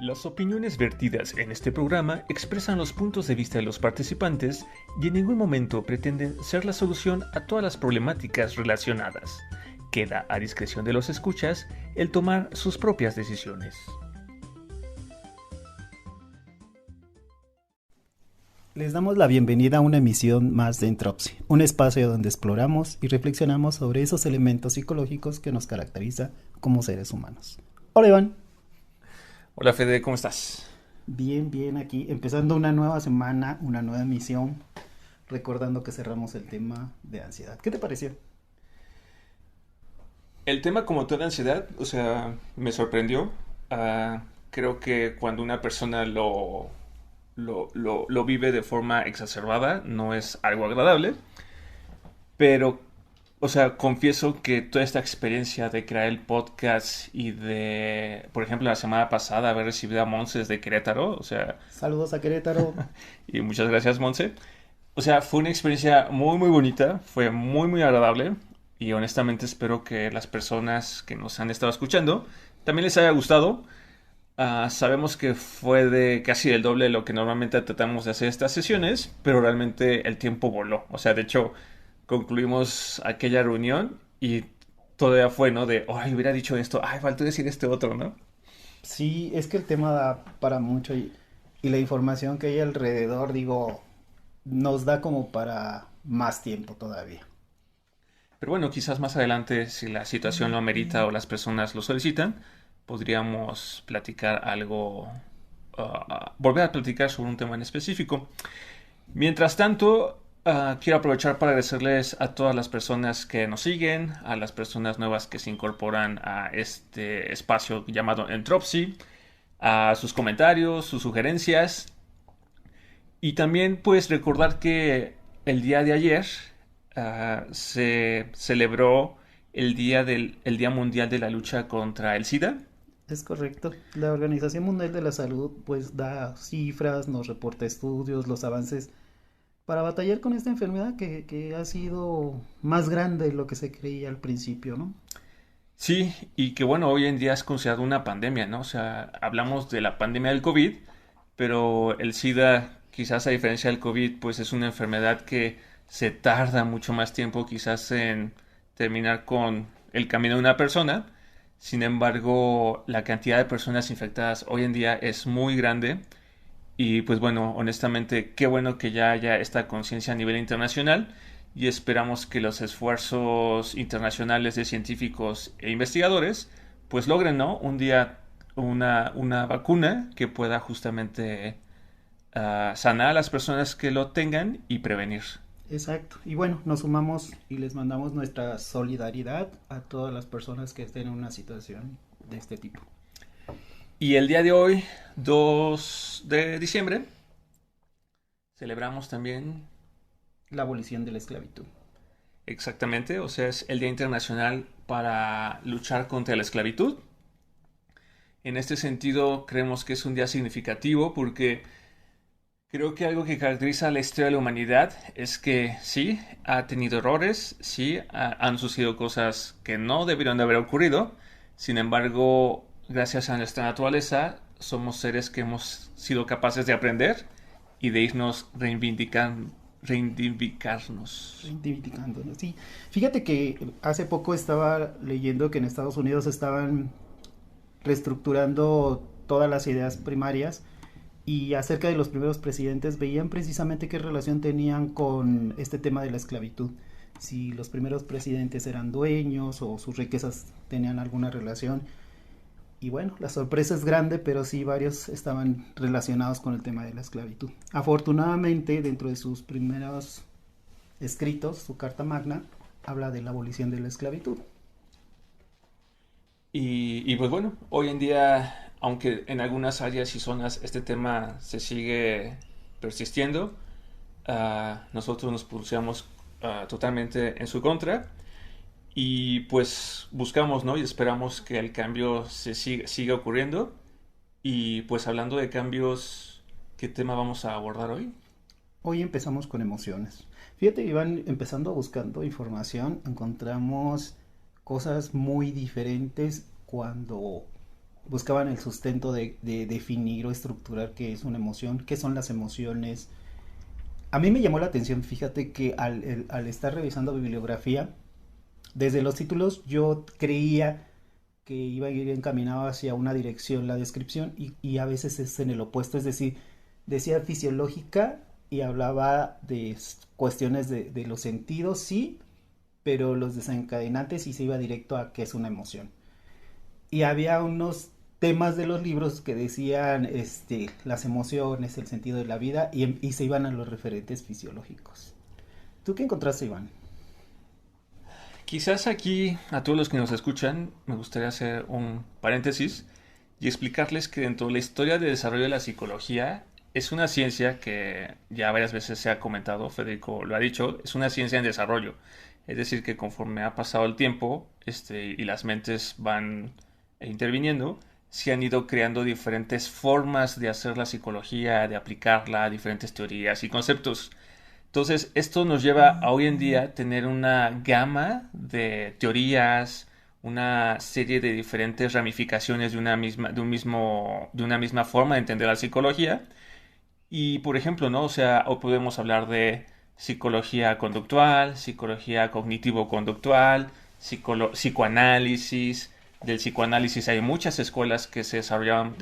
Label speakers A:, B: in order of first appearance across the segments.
A: Las opiniones vertidas en este programa expresan los puntos de vista de los participantes y en ningún momento pretenden ser la solución a todas las problemáticas relacionadas. Queda a discreción de los escuchas el tomar sus propias decisiones.
B: Les damos la bienvenida a una emisión más de Entropy, un espacio donde exploramos y reflexionamos sobre esos elementos psicológicos que nos caracterizan como seres humanos. Hola Iván.
A: Hola Fede, ¿cómo estás?
B: Bien, aquí, empezando una nueva semana, una nueva emisión, recordando que cerramos el tema de ansiedad. ¿Qué te pareció?
A: El tema como toda ansiedad, me sorprendió. Creo que cuando una persona lo vive de forma exacerbada, no es algo agradable. Pero, confieso que toda esta experiencia de crear el podcast y de, por ejemplo, la semana pasada haber recibido a Monse desde Querétaro,
B: Saludos a Querétaro.
A: y muchas gracias, Monse. Fue una experiencia muy, muy bonita, fue muy, muy agradable. Y honestamente espero que las personas que nos han estado escuchando también les haya gustado. Sabemos que fue de casi el doble de lo que normalmente tratamos de hacer estas sesiones, pero realmente el tiempo voló. De hecho, concluimos aquella reunión y todavía fue, ¿no? De, ay, hubiera dicho esto, ay, faltó decir este otro, ¿no?
B: Sí, es que el tema da para mucho y la información que hay alrededor, nos da como para más tiempo todavía.
A: Pero bueno, quizás más adelante, si la situación lo amerita o las personas lo solicitan, podríamos platicar algo, volver a platicar sobre un tema en específico. Mientras tanto, quiero aprovechar para agradecerles a todas las personas que nos siguen, a las personas nuevas que se incorporan a este espacio llamado Entropy, a sus comentarios, sus sugerencias. Y también pues recordar que el día de ayer se celebró el Día Mundial de la Lucha contra el SIDA.
B: Es correcto. La Organización Mundial de la Salud pues da cifras, nos reporta estudios, los avances para batallar con esta enfermedad que ha sido más grande de lo que se creía al principio, ¿no?
A: Sí, y que bueno, hoy en día es considerado una pandemia, ¿no? Hablamos de la pandemia del COVID, pero el SIDA, quizás a diferencia del COVID, pues es una enfermedad que se tarda mucho más tiempo quizás en terminar con el camino de una persona. Sin embargo, la cantidad de personas infectadas hoy en día es muy grande y pues bueno, honestamente, qué bueno que ya haya esta conciencia a nivel internacional y esperamos que los esfuerzos internacionales de científicos e investigadores pues logren, ¿no? Un día una vacuna que pueda justamente sanar a las personas que lo tengan y prevenir.
B: Exacto. Y bueno, nos sumamos y les mandamos nuestra solidaridad a todas las personas que estén en una situación de este tipo.
A: Y el día de hoy, 2 de diciembre, celebramos también
B: La abolición de la esclavitud.
A: exactamente, es el Día Internacional para luchar contra la esclavitud. En este sentido, creemos que es un día significativo porque creo que algo que caracteriza la historia de la humanidad es que sí, ha tenido errores, sí, han sucedido cosas que no debieron de haber ocurrido. Sin embargo, gracias a nuestra naturaleza, somos seres que hemos sido capaces de aprender y de irnos reivindicarnos.
B: Reivindicándonos, sí. Fíjate que hace poco estaba leyendo que en Estados Unidos estaban reestructurando todas las ideas primarias y acerca de los primeros presidentes veían precisamente qué relación tenían con este tema de la esclavitud. Si los primeros presidentes eran dueños o sus riquezas tenían alguna relación. Y bueno, la sorpresa es grande, pero sí varios estaban relacionados con el tema de la esclavitud. Afortunadamente, dentro de sus primeros escritos, su Carta Magna habla de la abolición de la esclavitud.
A: Y pues bueno, hoy en día, aunque en algunas áreas y zonas este tema se sigue persistiendo, nosotros nos pronunciamos totalmente en su contra y pues buscamos, ¿no? Y esperamos que el cambio siga ocurriendo. Y pues hablando de cambios, ¿qué tema vamos a abordar hoy?
B: Hoy empezamos con emociones. Fíjate, Iván, empezando buscando información, encontramos cosas muy diferentes cuando buscaban el sustento de definir o estructurar qué es una emoción, qué son las emociones. A mí me llamó la atención, fíjate que al estar revisando bibliografía, desde los títulos yo creía que iba a ir encaminado hacia una dirección la descripción y a veces es en el opuesto, es decir, decía fisiológica y hablaba de cuestiones de los sentidos, sí, pero los desencadenantes y se iba directo a qué es una emoción. Y había unos temas de los libros que decían las emociones, el sentido de la vida y se iban a los referentes fisiológicos. ¿Tú qué encontraste, Iván?
A: Quizás aquí a todos los que nos escuchan me gustaría hacer un paréntesis y explicarles que dentro de la historia de desarrollo de la psicología es una ciencia que ya varias veces se ha comentado, Federico lo ha dicho, es una ciencia en desarrollo. Es decir, que conforme ha pasado el tiempo y las mentes van interviniendo, se han ido creando diferentes formas de hacer la psicología, de aplicarla, diferentes teorías y conceptos. Entonces, esto nos lleva a hoy en día tener una gama de teorías, una serie de diferentes ramificaciones de una misma forma de entender la psicología. Y, por ejemplo, ¿no? O sea, hoy podemos hablar de psicología conductual, psicología cognitivo-conductual, psicoanálisis. Del psicoanálisis hay muchas escuelas que se desarrollaron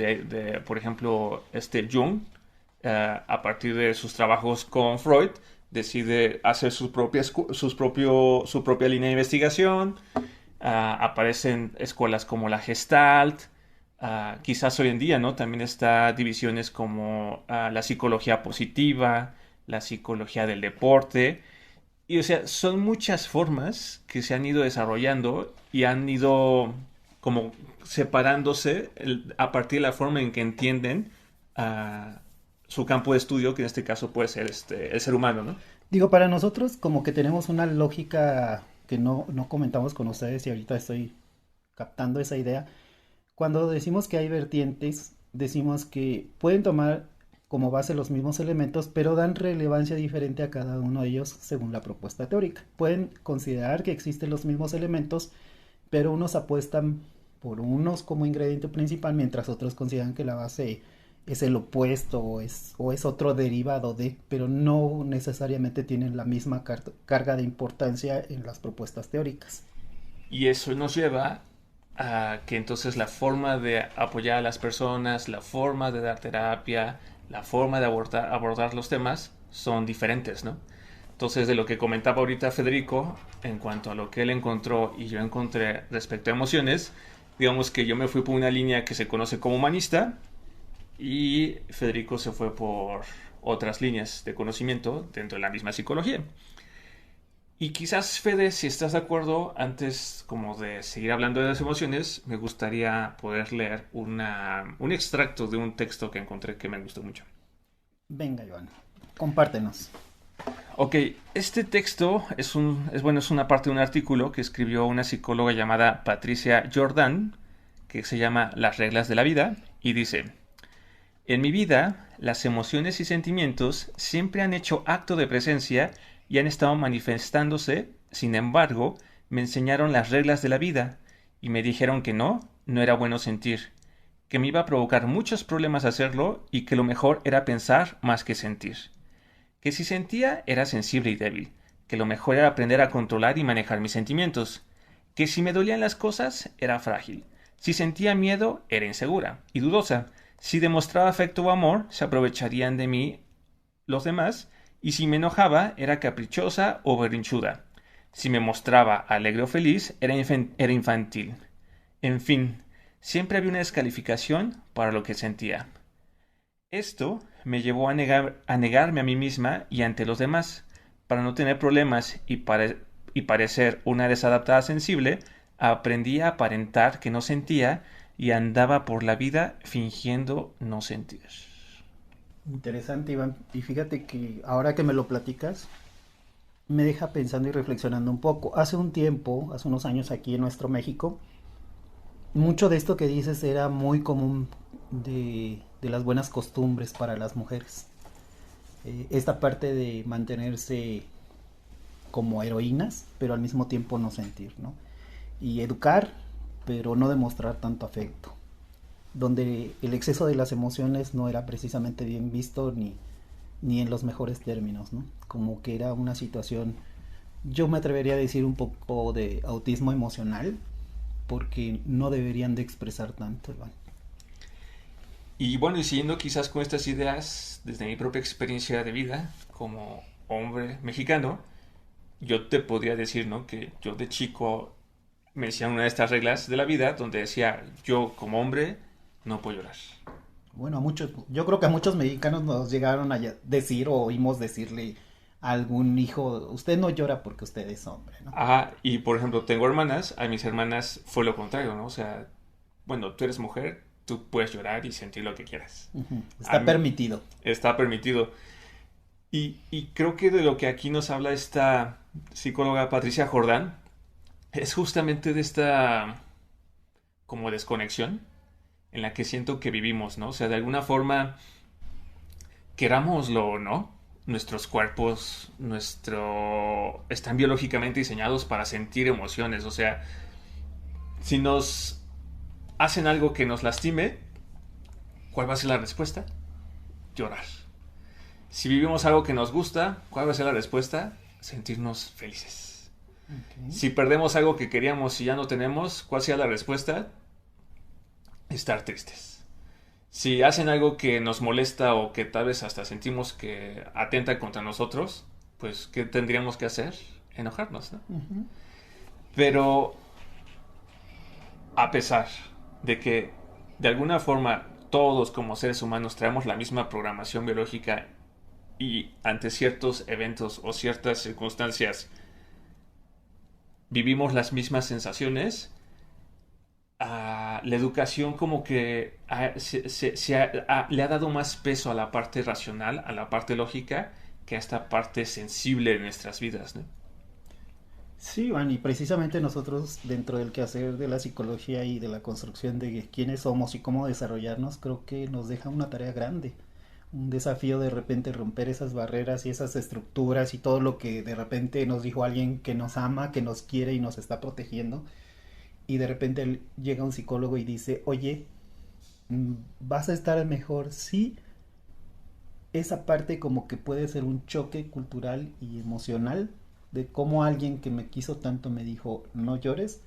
A: por ejemplo, Jung, a partir de sus trabajos con Freud, decide hacer su propia línea de investigación. Aparecen escuelas como la Gestalt. Quizás hoy en día, ¿no? También está divisiones como la psicología positiva, la psicología del deporte. Y o sea, son muchas formas que se han ido desarrollando y han ido como separándose a partir de la forma en que entienden su campo de estudio, que en este caso puede ser el ser humano, ¿no?
B: Digo, para nosotros como que tenemos una lógica que no comentamos con ustedes y ahorita estoy captando esa idea. Cuando decimos que hay vertientes, decimos que pueden tomar como base los mismos elementos, pero dan relevancia diferente a cada uno de ellos según la propuesta teórica. Pueden considerar que existen los mismos elementos, pero unos apuestan por unos como ingrediente principal, mientras otros consideran que la base es el opuesto o es otro derivado de, pero no necesariamente tienen la misma carga de importancia en las propuestas teóricas.
A: Y eso nos lleva a que entonces la forma de apoyar a las personas, la forma de dar terapia, la forma de abordar los temas son diferentes, ¿no? Entonces, de lo que comentaba ahorita Federico, en cuanto a lo que él encontró y yo encontré respecto a emociones, digamos que yo me fui por una línea que se conoce como humanista y Federico se fue por otras líneas de conocimiento dentro de la misma psicología. Y quizás, Fede, si estás de acuerdo, antes como de seguir hablando de las emociones, me gustaría poder leer un extracto de un texto que encontré que me gustó mucho.
B: Venga, Joan, compártenos.
A: Ok, este texto es una parte de un artículo que escribió una psicóloga llamada Patricia Jordan, que se llama Las reglas de la vida, y dice: en mi vida, las emociones y sentimientos siempre han hecho acto de presencia y han estado manifestándose. Sin embargo, me enseñaron las reglas de la vida y me dijeron que no era bueno sentir, que me iba a provocar muchos problemas hacerlo y que lo mejor era pensar más que sentir, que si sentía era sensible y débil, que lo mejor era aprender a controlar y manejar mis sentimientos, que si me dolían las cosas era frágil, si sentía miedo era insegura y dudosa, si demostraba afecto o amor se aprovecharían de mí los demás, y si me enojaba era caprichosa o berrinchuda, si me mostraba alegre o feliz era infantil. En fin, siempre había una descalificación para lo que sentía. Esto me llevó a negarme a mí misma y ante los demás. Para no tener problemas y parecer una desadaptada sensible, aprendí a aparentar que no sentía y andaba por la vida fingiendo no sentir.
B: Interesante, Iván. Y fíjate que ahora que me lo platicas, me deja pensando y reflexionando un poco. Hace un tiempo, hace unos años aquí en nuestro México, mucho de esto que dices era muy común de las buenas costumbres para las mujeres. Esta parte de mantenerse como heroínas, pero al mismo tiempo no sentir, ¿no? Y educar, pero no demostrar tanto afecto. donde el exceso de las emociones no era precisamente bien visto ni en los mejores términos, ¿no? Como que era una situación, yo me atrevería a decir un poco de autismo emocional, porque no deberían de expresar tanto, Iván.
A: Y bueno, y siguiendo quizás con estas ideas, desde mi propia experiencia de vida como hombre mexicano, yo te podría decir, ¿no? Que yo de chico me decían una de estas reglas de la vida donde decía, yo como hombre no puedo llorar.
B: Bueno, a muchos, yo creo que a muchos mexicanos nos llegaron a decir o oímos decirle a algún hijo, usted no llora porque usted es hombre, ¿no?
A: Ajá, y por ejemplo, tengo hermanas, a mis hermanas fue lo contrario, ¿no? O sea, bueno, tú eres mujer, tú puedes llorar y sentir lo que quieras.
B: Ujú.
A: A
B: Está
A: mí
B: permitido.
A: está permitido. Y creo que de lo que aquí nos habla esta psicóloga Patricia Jordán es justamente de esta como desconexión en la que siento que vivimos, ¿no? O sea, de alguna forma, querámoslo o no, nuestros cuerpos, están biológicamente diseñados para sentir emociones. O sea, si nos hacen algo que nos lastime, ¿cuál va a ser la respuesta? Llorar. Si vivimos algo que nos gusta, ¿cuál va a ser la respuesta? Sentirnos felices.
B: Okay.
A: Si perdemos algo que queríamos y ya no tenemos, ¿cuál será la respuesta? Estar tristes. Si hacen algo que nos molesta o que tal vez hasta sentimos que atenta contra nosotros, pues ¿qué tendríamos que hacer? Enojarnos, ¿no?
B: Ujú.
A: Pero a pesar de que de alguna forma todos como seres humanos traemos la misma programación biológica y ante ciertos eventos o ciertas circunstancias vivimos las mismas sensaciones, la educación como que le ha dado más peso a la parte racional, a la parte lógica, que a esta parte sensible de nuestras vidas, ¿no?
B: Sí, Iván, y precisamente nosotros dentro del quehacer de la psicología y de la construcción de quiénes somos y cómo desarrollarnos, creo que nos deja una tarea grande, un desafío de repente romper esas barreras y esas estructuras y todo lo que de repente nos dijo alguien que nos ama, que nos quiere y nos está protegiendo, y de repente llega un psicólogo y dice, oye, vas a estar mejor si esa parte como que puede ser un choque cultural y emocional de cómo alguien que me quiso tanto me dijo no llores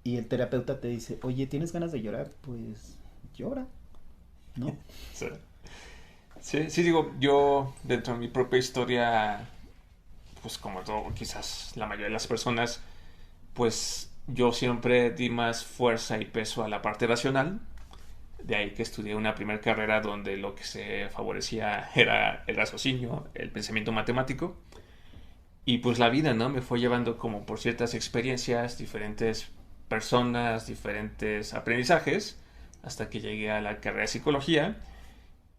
B: y el terapeuta te dice, oye, ¿tienes ganas de llorar? Pues llora, ¿no?
A: Sí. Sí, sí, digo, yo dentro de mi propia historia, pues como todo, quizás la mayoría de las personas, pues yo siempre di más fuerza y peso a la parte racional. De ahí que estudié una primera carrera donde lo que se favorecía era el raciocinio, el pensamiento matemático. Y pues la vida, ¿no? Me fue llevando como por ciertas experiencias, diferentes personas, diferentes aprendizajes, hasta que llegué a la carrera de psicología.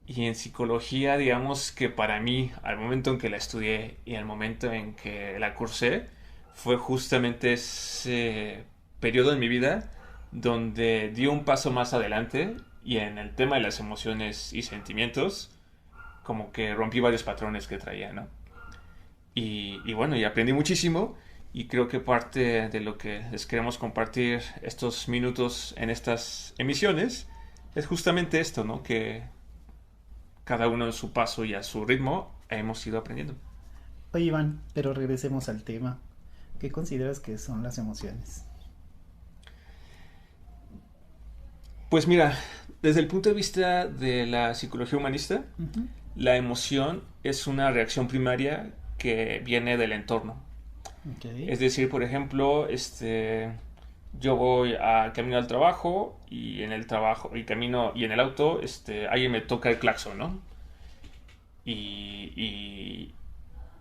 A: Y en psicología, digamos que para mí, al momento en que la estudié y al momento en que la cursé, fue justamente ese periodo en mi vida donde di un paso más adelante y en el tema de las emociones y sentimientos, como que rompí varios patrones que traía, ¿no? Y bueno, y aprendí muchísimo y creo que parte de lo que les queremos compartir estos minutos en estas emisiones es justamente esto, ¿no? Que cada uno en su paso y a su ritmo hemos ido aprendiendo.
B: Oye, Iván, pero regresemos al tema. ¿Qué consideras que son las emociones?
A: Pues mira, desde el punto de vista de la psicología humanista,
B: Ujú.
A: la emoción es una reacción primaria que viene del entorno.
B: Ok.
A: Es decir, por ejemplo, yo voy a camino al trabajo y en el trabajo y camino y en el auto, alguien me toca el claxon, ¿no? Y, y,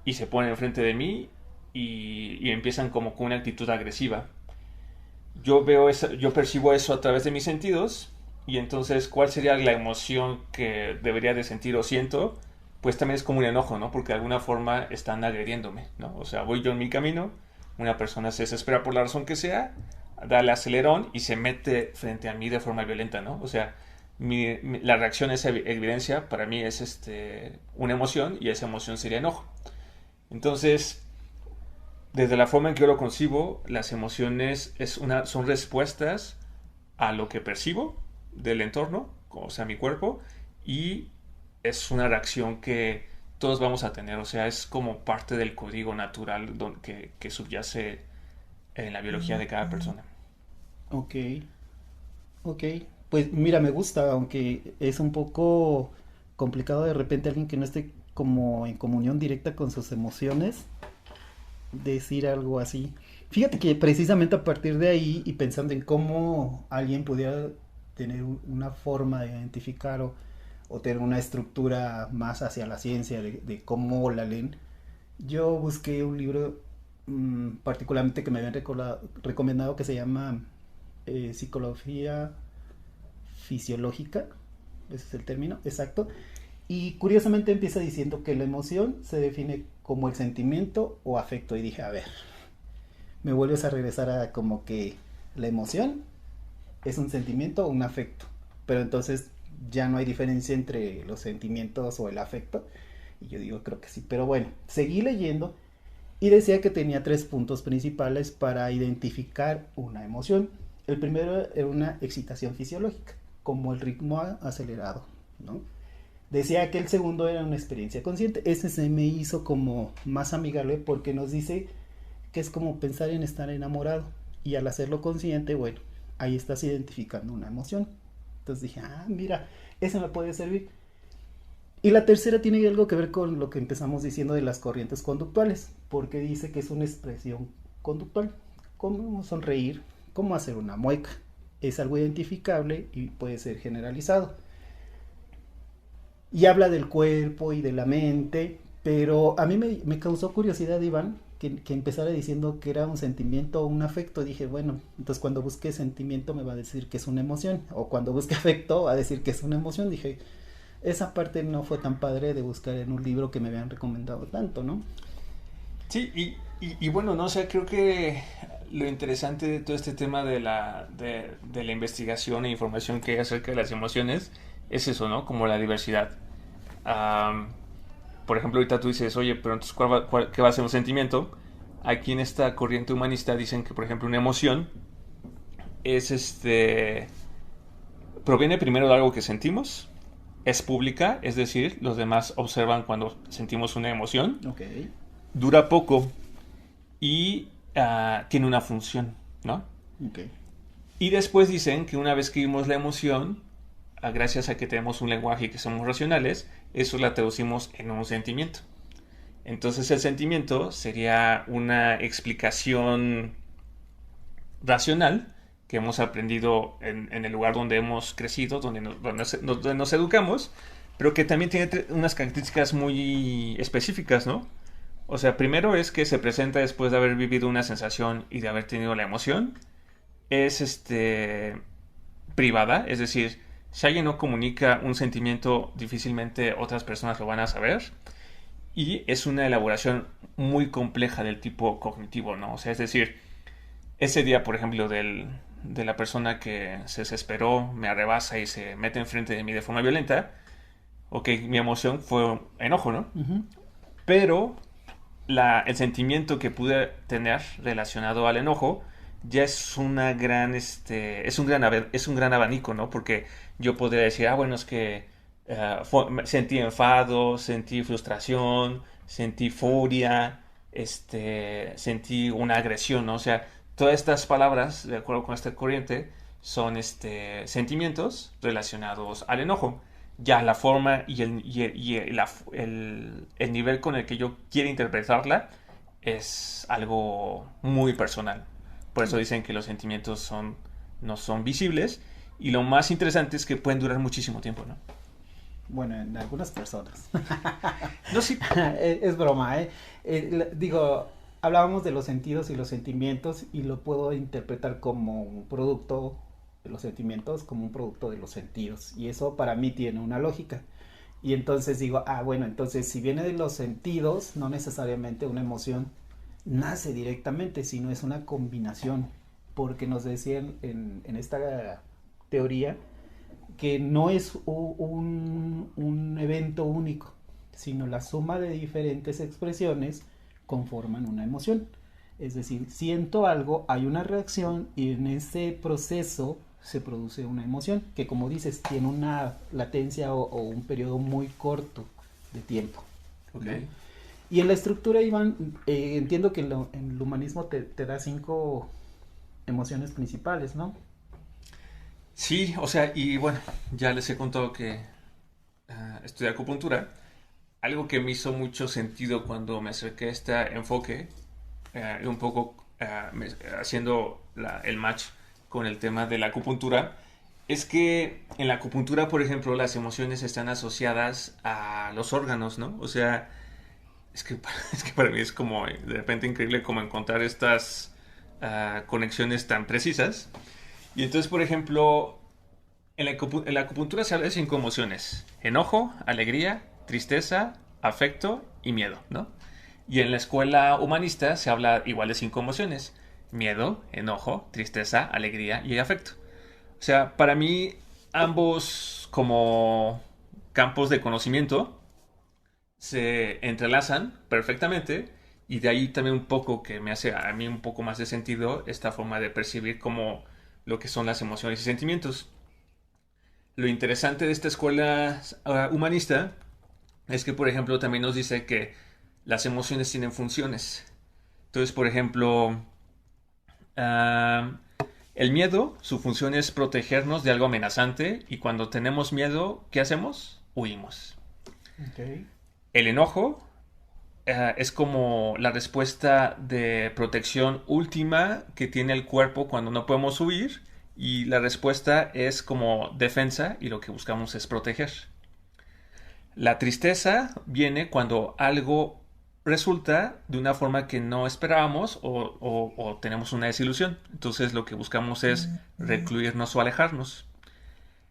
A: y se pone enfrente de mí y empiezan como con una actitud agresiva. Yo percibo eso a través de mis sentidos y entonces ¿cuál sería la emoción que debería de sentir o siento? Pues también es como un enojo, ¿no? Porque de alguna forma están agrediéndome, ¿no? O sea, voy yo en mi camino, una persona se desespera por la razón que sea, da el acelerón y se mete frente a mí de forma violenta, ¿no? O sea, la reacción a esa evidencia para mí es una emoción y esa emoción sería enojo. Entonces, desde la forma en que yo lo concibo, las emociones son respuestas a lo que percibo del entorno, o sea, mi cuerpo, y es una reacción que todos vamos a tener, o sea, es como parte del código natural que subyace en la biología de cada persona.
B: Ok, ok. Pues mira, me gusta, aunque es un poco complicado de repente alguien que no esté como en comunión directa con sus emociones, decir algo así. Fíjate que precisamente a partir de ahí y pensando en cómo alguien pudiera tener una forma de identificar o tener una estructura más hacia la ciencia de cómo la leen, yo busqué un libro particularmente que me habían recomendado que se llama Psicología Fisiológica, ese es el término exacto, y curiosamente empieza diciendo que la emoción se define como el sentimiento o afecto. Y dije, a ver, me vuelves a regresar a como que la emoción es un sentimiento o un afecto. Pero entonces ya no hay diferencia entre los sentimientos o el afecto. Y yo digo, creo que sí. Pero bueno, seguí leyendo y decía que tenía tres puntos principales para identificar una emoción. El primero era una excitación fisiológica, como el ritmo acelerado, ¿no? Decía que el segundo era una experiencia consciente. Ese se me hizo como más amigable porque nos dice que es como pensar en estar enamorado. Y al hacerlo consciente, bueno, ahí estás identificando una emoción. Entonces dije, ah, mira, ese me puede servir. Y la tercera tiene algo que ver con lo que empezamos diciendo de las corrientes conductuales, porque dice que es una expresión conductual, como sonreír, como hacer una mueca. Es algo identificable y puede ser generalizado. Y habla del cuerpo y de la mente, pero a mí me causó curiosidad, Iván, que empezara diciendo que era un sentimiento o un afecto. Dije, bueno, entonces cuando busque sentimiento me va a decir que es una emoción, o cuando busque afecto va a decir que es una emoción. Dije, esa parte no fue tan padre de buscar en un libro que me habían recomendado tanto, ¿no?
A: Sí, y bueno, no sé, creo que lo interesante de todo este tema de la investigación e información que hay acerca de las emociones es eso, ¿no? Como la diversidad. Am, por ejemplo, ahorita tú dices, oye, pero entonces, ¿qué va a ser un sentimiento? Aquí en esta corriente humanista dicen que, por ejemplo, una emoción es proviene primero de algo que sentimos, es pública, es decir, los demás observan cuando sentimos una emoción,
B: Ok,
A: dura poco y tiene una función, ¿no?
B: ok.
A: Y después dicen que una vez que vimos la emoción, gracias a que tenemos un lenguaje y que somos racionales, eso la traducimos en un sentimiento. Entonces el sentimiento sería una explicación racional que hemos aprendido en el lugar donde hemos crecido, donde nos educamos, pero que también tiene unas características muy específicas, ¿no? O sea, primero es que se presenta después de haber vivido una sensación y de haber tenido la emoción. Es privada, es decir, si alguien no comunica un sentimiento, difícilmente otras personas lo van a saber. Y es una elaboración muy compleja del tipo cognitivo, ¿no? O sea, es decir, ese día, por ejemplo, de la persona que se desesperó, me arrebasa y se mete enfrente de mí de forma violenta, ok, mi emoción fue enojo, ¿no?
B: Ujú.
A: Pero el sentimiento que pude tener relacionado al enojo ya es una gran es un gran abanico, ¿no? Porque yo podría decir, ah, bueno, es que sentí enfado, sentí frustración, sentí furia, sentí una agresión, ¿no? O sea, todas estas palabras, de acuerdo con esta corriente, son sentimientos relacionados al enojo. Ya la forma el nivel con el que yo quiero interpretarla es algo muy personal. Por eso dicen que los sentimientos no son visibles y lo más interesante es que pueden durar muchísimo tiempo, ¿no?
B: Bueno, en algunas personas.
A: No, sí.
B: Es broma, ¿eh? Digo, hablábamos de los sentidos y los sentimientos y lo puedo interpretar como un producto de los sentimientos, como un producto de los sentidos. Y eso para mí tiene una lógica. Y entonces digo, ah, bueno, entonces si viene de los sentidos, no necesariamente una emoción nace directamente, sino es una combinación. Porque nos decían en esta teoría que no es un evento único, sino la suma de diferentes expresiones conforman una emoción. Es decir, siento algo, hay una reacción y en ese proceso se produce una emoción, que como dices, tiene una latencia o un periodo muy corto de tiempo,
A: Ok.
B: ¿no? Y en la estructura, Iván, entiendo que en el humanismo te da 5 emociones principales, ¿no?
A: Sí, o sea, y bueno, ya les he contado que estudié acupuntura. Algo que me hizo mucho sentido cuando me acerqué a este enfoque, un poco haciendo el match con el tema de la acupuntura, es que en la acupuntura, por ejemplo, las emociones están asociadas a los órganos, ¿no? O sea, es que, es que para mí es como de repente increíble como encontrar estas conexiones tan precisas. Y entonces, por ejemplo, en la acupuntura se habla de 5 emociones: enojo, alegría, tristeza, afecto y miedo, ¿no? Y en la escuela humanista se habla igual de 5 emociones: miedo, enojo, tristeza, alegría y afecto. O sea, para mí ambos como campos de conocimiento se entrelazan perfectamente, y de ahí también un poco que me hace a mí un poco más de sentido esta forma de percibir como lo que son las emociones y sentimientos. Lo interesante de esta escuela humanista es que, por ejemplo, también nos dice que las emociones tienen funciones. Entonces, por ejemplo, uh, el miedo, su función es protegernos de algo amenazante, y cuando tenemos miedo, ¿qué hacemos? Huimos.
B: Okay.
A: El enojo es como la respuesta de protección última que tiene el cuerpo cuando no podemos huir, y la respuesta es como defensa, y lo que buscamos es proteger. La tristeza viene cuando algo resulta de una forma que no esperábamos, o tenemos una desilusión. Entonces lo que buscamos es recluirnos o alejarnos.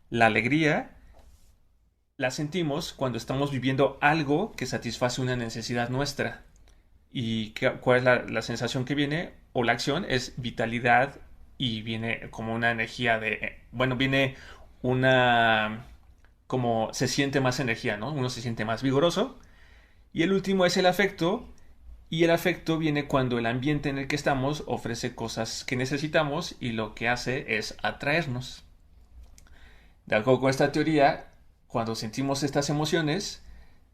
A: La alegría la sentimos cuando estamos viviendo algo que satisface una necesidad nuestra. ¿Y cuál es la sensación que viene? O la acción es vitalidad, y viene como una energía de... Bueno, viene una... como se siente más energía, ¿no? Uno se siente más vigoroso. Y el último es el afecto. Y el afecto viene cuando el ambiente en el que estamos ofrece cosas que necesitamos, y lo que hace es atraernos. De acuerdo con esta teoría, cuando sentimos estas emociones,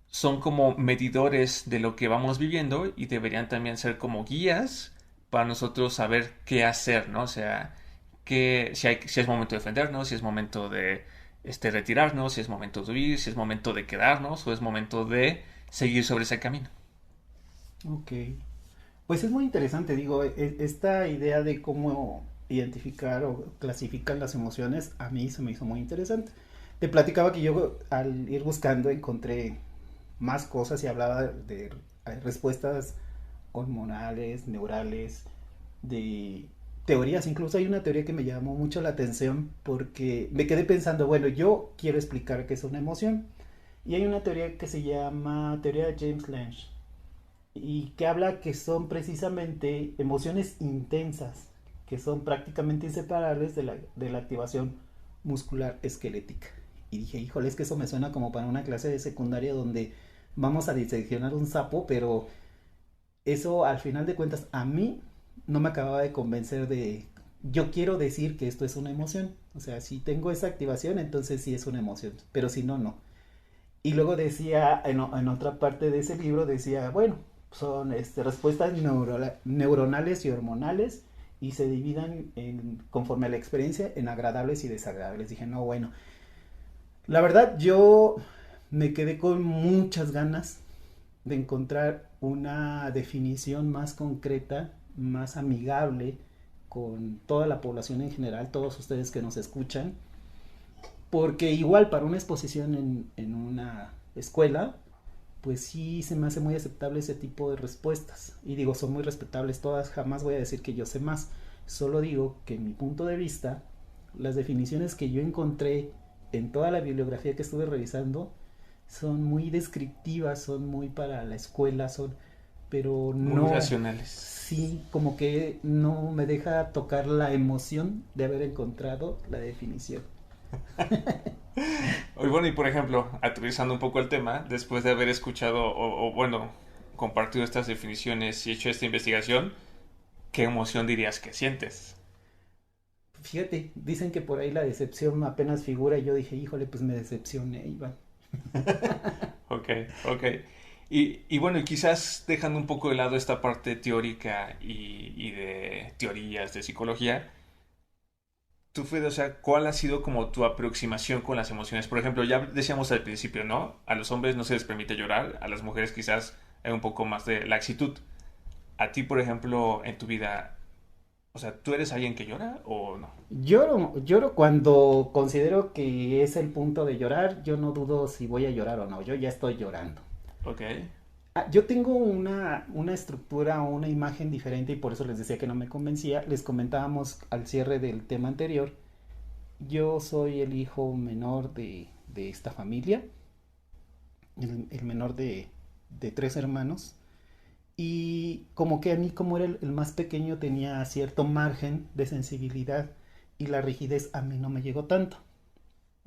A: son como medidores de lo que vamos viviendo, y deberían también ser como guías para nosotros saber qué hacer, ¿no? O sea, si es momento de defendernos, si es momento de retirarnos, si es momento de huir, si es momento de quedarnos, o es momento de seguir sobre ese camino.
B: Ok. Pues es muy interesante, digo, esta idea de cómo identificar o clasificar las emociones a mí se me hizo muy interesante. Te platicaba que yo al ir buscando encontré más cosas y hablaba de respuestas hormonales, neurales, de teorías. Incluso hay una teoría que me llamó mucho la atención porque me quedé pensando, bueno, yo quiero explicar qué es una emoción. Y hay una teoría que se llama teoría de James Lange y que habla que son precisamente emociones intensas, que son prácticamente inseparables de la activación muscular esquelética. Y dije, híjole, es que eso me suena como para una clase de secundaria donde vamos a diseccionar un sapo, pero eso al final de cuentas a mí no me acababa de convencer de... Yo quiero decir que esto es una emoción. O sea, si tengo esa activación, entonces sí es una emoción. Pero si no, no. Y luego decía, en otra parte de ese libro, decía, bueno, son respuestas neuronales y hormonales y se dividen conforme a la experiencia en agradables y desagradables. Dije, no, bueno, la verdad yo me quedé con muchas ganas de encontrar una definición más concreta, más amigable con toda la población en general, todos ustedes que nos escuchan, porque igual para una exposición en una escuela, pues sí se me hace muy aceptable ese tipo de respuestas. Y digo, son muy respetables todas, jamás voy a decir que yo sé más. Solo digo que en mi punto de vista, las definiciones que yo encontré en toda la bibliografía que estuve revisando son muy descriptivas, son muy para la escuela, son, pero
A: Muy
B: no,
A: racionales.
B: sí, como que no me deja tocar la emoción de haber encontrado la definición.
A: Y bueno, y por ejemplo, aterrizando un poco el tema, después de haber escuchado bueno, compartido estas definiciones y hecho esta investigación, ¿qué emoción dirías que sientes?
B: Fíjate, dicen que por ahí la decepción apenas figura y yo dije, híjole, pues me decepcioné, Iván.
A: Ok, ok. Y bueno, y quizás dejando un poco de lado esta parte teórica y de teorías de psicología, tú, Fede, o sea, ¿cuál ha sido como tu aproximación con las emociones? Por ejemplo, ya decíamos al principio, ¿no? A los hombres no se les permite llorar, a las mujeres quizás hay un poco más de laxitud. A ti, por ejemplo, en tu vida, o sea, ¿tú eres alguien que llora o no?
B: Lloro cuando considero que es el punto de llorar, yo no dudo si voy a llorar o no, yo ya estoy llorando.
A: Ok,
B: Yo tengo una estructura o una imagen diferente y por eso les decía que no me convencía. Les comentábamos al cierre del tema anterior. Yo soy el hijo menor de esta familia, el menor de tres hermanos. Y como que a mí, como era el más pequeño, tenía cierto margen de sensibilidad y la rigidez a mí no me llegó tanto.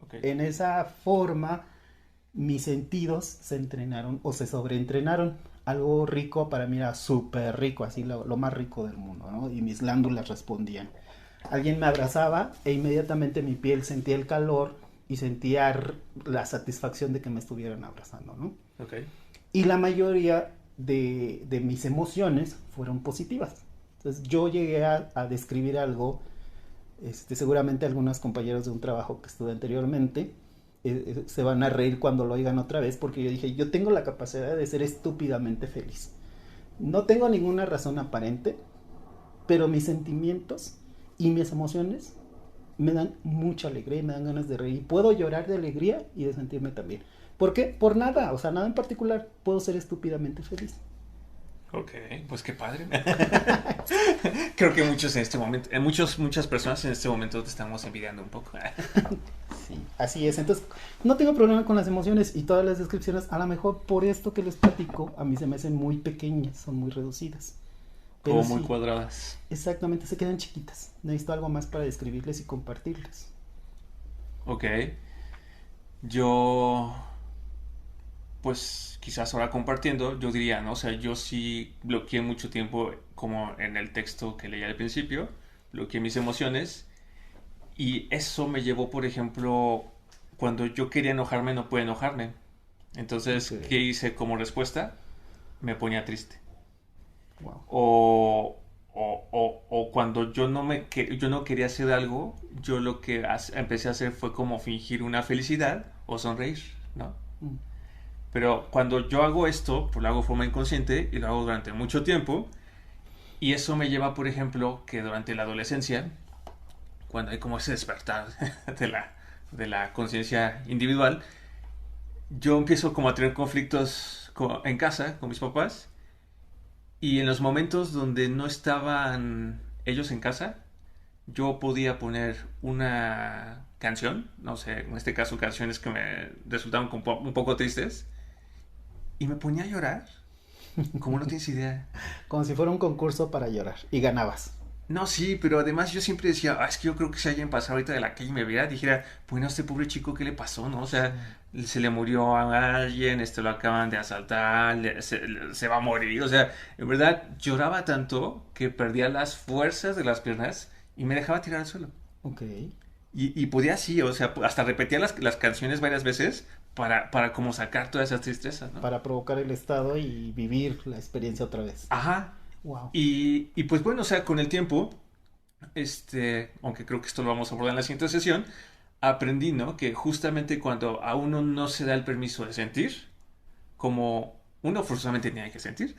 A: ok,
B: En esa forma, mis sentidos se entrenaron o se sobreentrenaron. Algo rico para mí era súper rico, así lo más rico del mundo, ¿no? Y mis glándulas respondían. Alguien me abrazaba e inmediatamente mi piel sentía el calor y sentía la satisfacción de que me estuvieran abrazando, ¿no?
A: ok.
B: Y la mayoría de mis emociones fueron positivas. Entonces yo llegué a describir algo, seguramente algunos compañeros de un trabajo que estuve anteriormente se van a reír cuando lo oigan otra vez, porque yo dije, yo tengo la capacidad de ser estúpidamente feliz. No tengo ninguna razón aparente, pero mis sentimientos y mis emociones me dan mucha alegría y me dan ganas de reír. Puedo llorar de alegría y de sentirme también. ¿Por qué? Por nada, o sea, nada en particular. Puedo ser estúpidamente feliz.
A: Ok, pues qué padre. Creo que muchos en este momento, muchas personas en este momento te estamos envidiando un poco.
B: Sí, así es. Entonces, no tengo problema con las emociones y todas las descripciones. A lo mejor por esto que les platico, a mí se me hacen muy pequeñas, son muy reducidas. Pero
A: Como muy
B: sí,
A: cuadradas.
B: exactamente, se quedan chiquitas. Necesito algo más para describirles y compartirles.
A: Ok, yo, pues quizás ahora compartiendo, yo diría, ¿no? O sea, yo sí bloqueé mucho tiempo, como en el texto que leí al principio, bloqueé mis emociones y eso me llevó, por ejemplo, cuando yo quería enojarme, no pude enojarme.
B: Ok,
A: Entonces, ¿qué hice como respuesta? Me ponía triste.
B: wow.
A: O, o cuando yo no quería hacer algo, yo lo que empecé a hacer fue como fingir una felicidad o sonreír, ¿no?
B: Mm.
A: Pero cuando yo hago esto, pues lo hago de forma inconsciente y lo hago durante mucho tiempo. Y eso me lleva, por ejemplo, que durante la adolescencia, cuando hay como ese despertar de la conciencia individual, yo empiezo como a tener conflictos en casa con mis papás. Y en los momentos donde no estaban ellos en casa, yo podía poner una canción, no sé, en este caso canciones que me resultaban un poco tristes, y me ponía a llorar, como no tienes idea.
B: Como si fuera un concurso para llorar y ganabas.
A: No, sí, pero además yo siempre decía, es que yo creo que si alguien pasara ahorita de la calle y me viera, dijera, bueno, a este pobre chico, ¿qué le pasó, no? O
B: Sí.
A: sea, se le murió a alguien, lo acaban de asaltar, se va a morir, o sea, en verdad lloraba tanto que perdía las fuerzas de las piernas y me dejaba tirar al suelo.
B: Ok.
A: Y podía así, o sea, hasta repetía las canciones varias veces para como sacar todas esas tristezas, ¿no?
B: Para provocar el estado y vivir la experiencia otra vez.
A: Ajá.
B: Wow.
A: Y pues bueno, o sea, con el tiempo, aunque creo que esto lo vamos a abordar en la siguiente sesión, aprendí, ¿no? Que justamente cuando a uno no se da el permiso de sentir, como uno forzosamente tiene que sentir,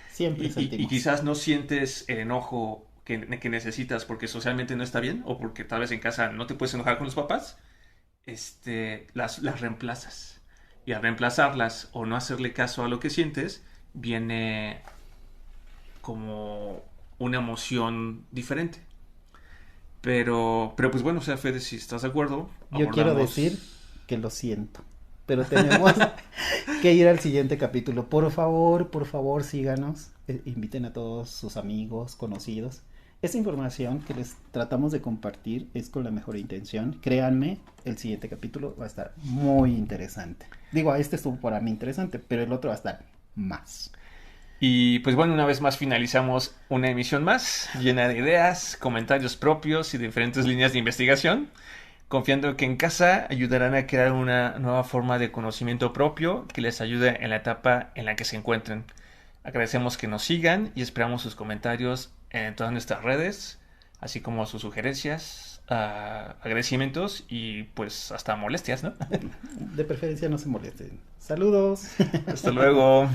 B: Siempre
A: y
B: sentimos.
A: quizás no sientes el enojo que necesitas porque socialmente no está bien, o porque tal vez en casa no te puedes enojar con los papás, las reemplazas. Y al reemplazarlas o no hacerle caso a lo que sientes, viene como una emoción diferente. Pero pues bueno, o sea, Fede, si estás de acuerdo,
B: Yo quiero decir
A: abordamos...
B: que lo siento. Pero tenemos que ir al siguiente capítulo. Por favor, síganos. Inviten a todos sus amigos, conocidos. Esta información que les tratamos de compartir es con la mejor intención. Créanme, el siguiente capítulo va a estar muy interesante. Digo, este estuvo para mí interesante, pero el otro va a estar más.
A: Y pues bueno, una vez más finalizamos una emisión más, llena de ideas, comentarios propios y diferentes líneas de investigación, confiando que en casa ayudarán a crear una nueva forma de conocimiento propio que les ayude en la etapa en la que se encuentren. Agradecemos que nos sigan y esperamos sus comentarios en todas nuestras redes, así como sus sugerencias, agradecimientos y pues hasta molestias, ¿no?
B: De preferencia no se molesten. Saludos.
A: Hasta luego.